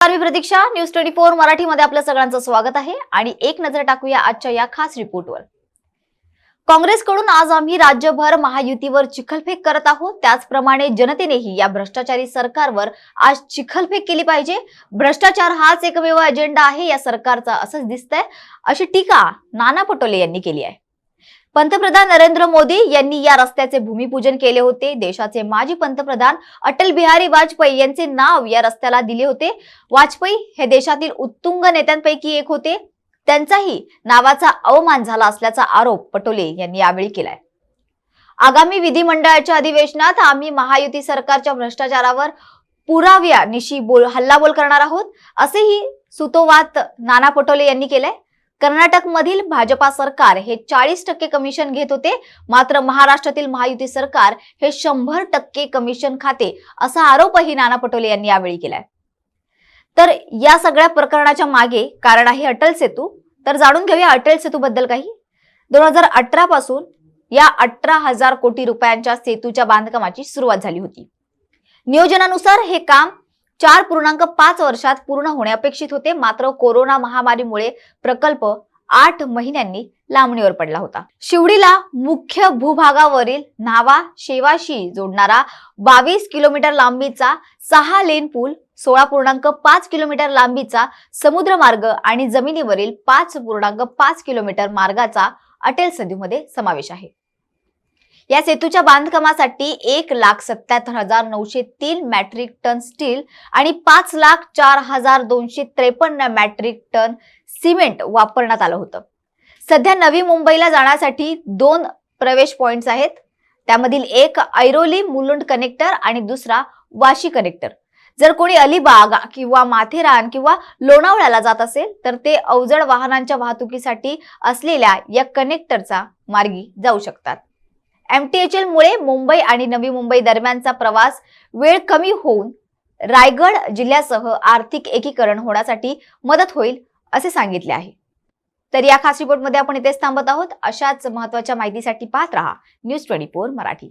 मी प्रतीक्षा, news 24 मराठीमध्ये आपल्या सगळ्यांचं स्वागत आहे आणि एक नजर टाकूया आजच्या या खास रिपोर्टवर। काँग्रेसकडून आज आम्ही राज्यभर महायुतीवर चिखलफेक करत आहोत, त्याचप्रमाणे जनतेनेही या भ्रष्टाचारी सरकारवर आज चिखलफेक केली पाहिजे। भ्रष्टाचार हाच एकमेव अजेंडा आहे या सरकारचा असंच दिसतंय, अशी टीका नाना पटोले यांनी केली आहे। पंतप्रधान नरेंद्र मोदी यांनी या रस्त्याचे भूमिपूजन केले होते। देशाचे माजी पंतप्रधान अटल बिहारी वाजपेयी यांचे नाव या रस्त्याला दिले होते। वाजपेयी हे देशातील उत्तुंग नेत्यांपैकी एक होते, त्यांचाही नावाचा अवमान झाला असल्याचा आरोप पटोले यांनी यावेळी केलाय। आगामी विधिमंडळाच्या अधिवेशनात आम्ही महायुती सरकारच्या भ्रष्टाचारावर पुराव्यानिशी हल्लाबोल करणार आहोत, असेही सुतोवाच नाना पटोले यांनी केलंय। कर्नाटक मधील भाजपा सरकार हे 40% कमिशन घेत होते, मात्र महाराष्ट्रातील महायुती सरकार हे 100% कमिशन खाते, असा आरोपही नाना पटोले यांनी यावेळी केलाय। तर या सगळ्या प्रकरणाच्या मागे कारण आहे अटल सेतू। तर जाणून घेऊया अटल सेतू बद्दल काही। 2018 पासून या 18,000 कोटी रुपयांच्या सेतूच्या बांधकामाची सुरुवात झाली होती। नियोजनानुसार हे काम 4.5 वर्षात पूर्ण होणे अपेक्षित होते, मात्र कोरोना महामारीमुळे प्रकल्प 8 महिन्यांनी लांबणीवर पडला होता। शिवडीला मुख्य भूभागावरील न्हावा शेवाशी जोडणारा 22 किलोमीटर लांबीचा 6 लेन पूल, 16.5 किलोमीटर लांबीचा समुद्रमार्ग आणि जमिनीवरील 5.5 किलोमीटर मार्गाचा अटल सेतूमध्ये समावेश आहे। या सेतूच्या बांधकामासाठी 1,77,903 मेट्रिक टन स्टील आणि 5,04,253 मेट्रिक टन सिमेंट वापरण्यात आलं होतं। सध्या नवी मुंबईला जाण्यासाठी 2 प्रवेश पॉइंट्स आहेत, त्यामधील एक ऐरोली मुलुंड कनेक्टर आणि दुसरा वाशी कनेक्टर। जर कोणी अलिबाग किंवा माथेरान किंवा लोणावळ्याला जात असेल तर ते अवजड वाहनांच्या वाहतुकीसाठी असलेल्या या कनेक्टरचा मार्गी जाऊ शकतात। MTHL मुळे मुंबई आणि नवी मुंबई दरम्यानचा प्रवास वेळ कमी होऊन रायगड जिल्ह्यासह आर्थिक एकीकरण होण्यासाठी मदत होईल असे सांगितले आहे। तर या खास रिपोर्टमध्ये आपण इथेच थांबत आहोत। अशाच महत्त्वाच्या माहितीसाठी पाहत रहा न्यूज 24 मराठी।